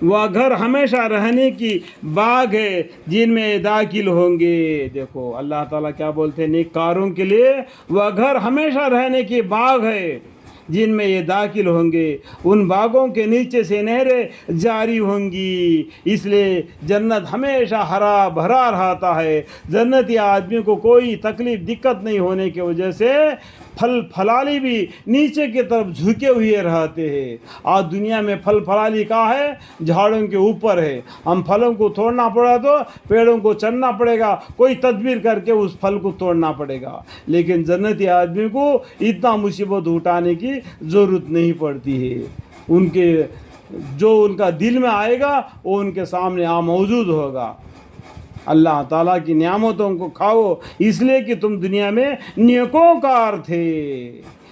وہ گھر ہمیشہ رہنے کی باغ ہے جن میں داخل ہوں گے. دیکھو اللہ تعالیٰ کیا بولتے ہیں نیک کاروں کے لیے, وہ گھر ہمیشہ رہنے کی باغ ہے جن میں یہ داخل ہوں گے, ان باغوں کے نیچے سے نہریں جاری ہوں گی. اس لیے جنت ہمیشہ ہرا بھرا رہتا ہے. جنتی آدمی کو کوئی تکلیف دقت نہیں ہونے کی وجہ سے پھل پھلالی بھی نیچے کی طرف جھکے ہوئے رہتے ہیں. آج دنیا میں پھل پھلالی کہاں ہے؟ جھاڑوں کے اوپر ہے. ہم پھلوں کو توڑنا پڑا تو پیڑوں کو چننا پڑے گا, کوئی تدبیر کر کے اس پھل کو توڑنا پڑے گا. لیکن جنتی آدمی کو اتنا مصیبت اٹھانے کی ضرورت نہیں پڑتی ہے. ان کے جو ان کا دل میں آئے گا وہ ان کے سامنے موجود ہوگا. اللہ تعالیٰ کی نعمتوں کو کھاؤ اس لیے کہ تم دنیا میں نیکوکار تھے.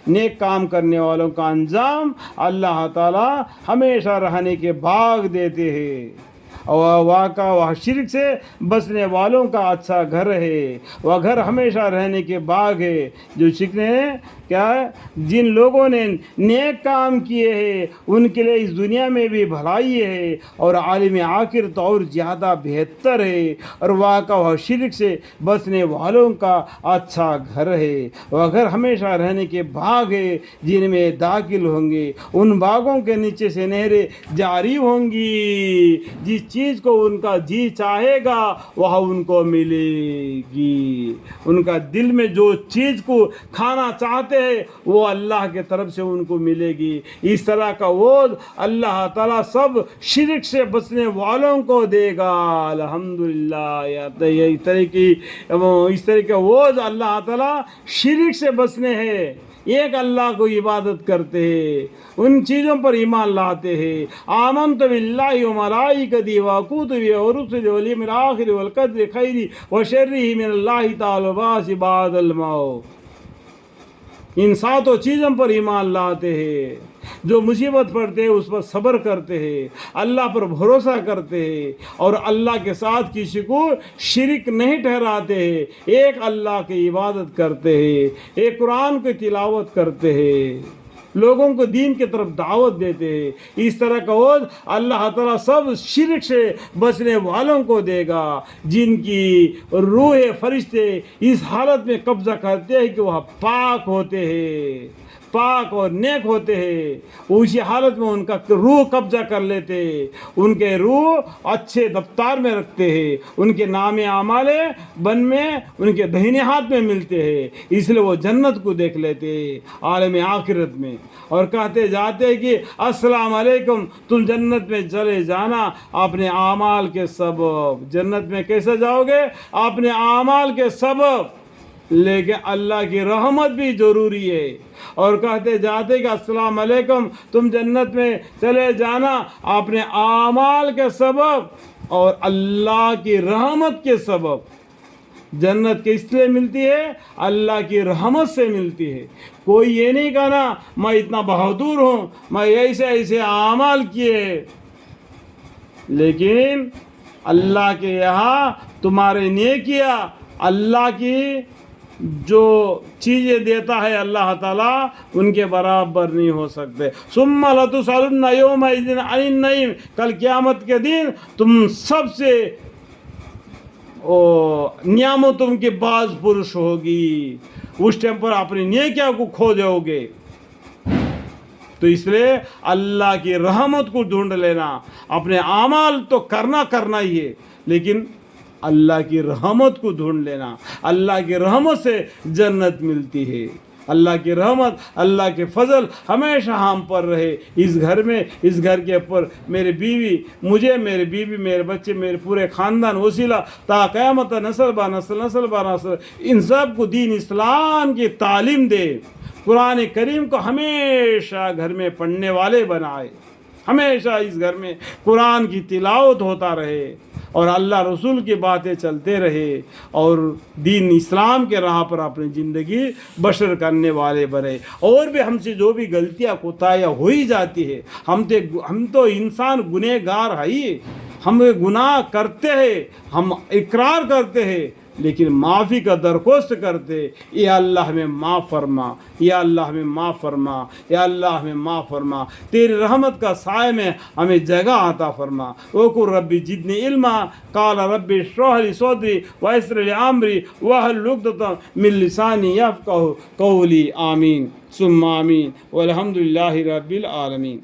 نیک کام کرنے والوں کا انجام اللہ تعالیٰ ہمیشہ رہنے کے باغ دیتے ہیں. اور واقع وہ شرک سے بچنے والوں کا اچھا گھر ہے. وہ گھر ہمیشہ رہنے کے باغ ہے جو شکنے کیا ہے جن لوگوں نے نیک کام کیے ہیں ان کے لیے اس دنیا میں بھی بھلائی ہے اور عالم آخرت اور زیادہ بہتر ہے. اور واقع وہ شرک سے بچنے والوں کا اچھا گھر ہے. وہ گھر ہمیشہ رہنے کے باغ ہے جن میں داخل ہوں گے, ان باغوں کے نیچے سے نہریں جاری ہوں گی. جس چیز کو ان کا جی چاہے گا وہ ان کو ملے گی. ان کا دل میں جو چیز کو کھانا چاہتے ہیں وہ اللہ کے طرف سے ان کو ملے گی. اس طرح کا وعد اللہ تعالیٰ سب شرک سے بچنے والوں کو دے گا. الحمدللہ. اس طرح کے وعد اللہ تعالیٰ شرک سے بچنے ہیں. ایک اللہ کو عبادت کرتے ہیں, ان چیزوں پر ایمان لاتے ہیں. آمنت باللہ و ملائکتہ و کتبہ و رسلہ والیوم الآخر والقدر خیرہ و شرہ من اللہ تعالی بعض بعد الموت. ان ساتوں چیزوں پر ایمان لاتے ہیں. جو مصیبت پڑتے ہیں اس پر صبر کرتے ہیں, اللہ پر بھروسہ کرتے ہیں اور اللہ کے ساتھ کسی کو شرک نہیں ٹھہراتے ہیں. ایک اللہ کی عبادت کرتے ہیں, ایک قرآن کی تلاوت کرتے ہیں, لوگوں کو دین کی طرف دعوت دیتے ہیں. اس طرح کا وعد اللہ تعالیٰ سب شرک سے بچنے والوں کو دے گا جن کی روح فرشتے اس حالت میں قبضہ کرتے ہیں کہ وہ پاک ہوتے ہیں, پاک اور نیک ہوتے ہیں. اسی حالت میں ان کا روح قبضہ کر لیتے ہیں. ان کے روح اچھے دفتر میں رکھتے ہیں. ان کے نام اعمال بن میں ان کے دہنے ہاتھ میں ملتے ہیں. اس لیے وہ جنت کو دیکھ لیتے ہیں عالم آخرت میں, اور کہتے جاتے ہیں کہ السلام علیکم, تم جنت میں چلے جانا اپنے اعمال کے سبب. جنت میں کیسے جاؤ گے؟ اپنے اعمال کے سبب. لیکن اللہ کی رحمت بھی ضروری ہے. اور کہتے جاتے کہ السلام علیکم, تم جنت میں چلے جانا اپنے اعمال کے سبب اور اللہ کی رحمت کے سبب. جنت کس لیے ملتی ہے؟ اللہ کی رحمت سے ملتی ہے. کوئی یہ نہیں کہنا میں اتنا بہادر ہوں, میں ایسے ایسے اعمال کیے. لیکن اللہ کے یہاں تمہارے نیکیاں, اللہ کی جو چیزیں دیتا ہے اللہ تعالیٰ ان کے برابر نہیں ہو سکتے. ثم لتسألن یومئذ عن النعیم, کل قیامت کے دن تم سب سے نعمتوں کے باز پرش ہوگی. اس ٹائم پر اپنی نیکیاں کو کھو جاؤ گے. تو اس لیے اللہ کی رحمت کو ڈھونڈ لینا. اپنے اعمال تو کرنا ہی ہے, لیکن اللہ کی رحمت کو ڈھونڈ لینا. اللہ کی رحمت سے جنت ملتی ہے. اللہ کی رحمت, اللہ کے فضل ہمیشہ ہم پر رہے اس گھر میں, اس گھر کے اوپر میرے بیوی, مجھے, میرے بیوی, میرے بچے, میرے پورے خاندان وسیلہ تا قیامت نسل با نسل, نسل با نسل ان سب کو دین اسلام کی تعلیم دے. قرآن کریم کو ہمیشہ گھر میں پڑھنے والے بنائے. ہمیشہ اس گھر میں قرآن کی تلاوت ہوتا رہے اور اللہ رسول کی باتیں چلتے رہے اور دین اسلام کے راہ پر اپنی زندگی بشر کرنے والے بنے. اور بھی ہم سے جو بھی غلطیاں کوتاہیاں ہو ہی جاتی ہے, ہم تو انسان گنہگار ہے ہی. ہم گناہ کرتے ہیں، ہم اقرار کرتے ہیں، لیکن معافی کا درخواست کرتے، یا اللہ ہمیں معاف فرما، یا اللہ ہمیں معاف فرما، یا اللہ ہمیں معاف فرما، تیری رحمت کا سائے میں ہمیں جگہ عطا فرما۔ وقل ربی زدنی علما، قال ربی اشرح لی صدری ویسر لی امری واحلل عقدۃ من لسانی یفقهوا قولی۔ آمین ثم آمین والحمد للہ رب العالمین۔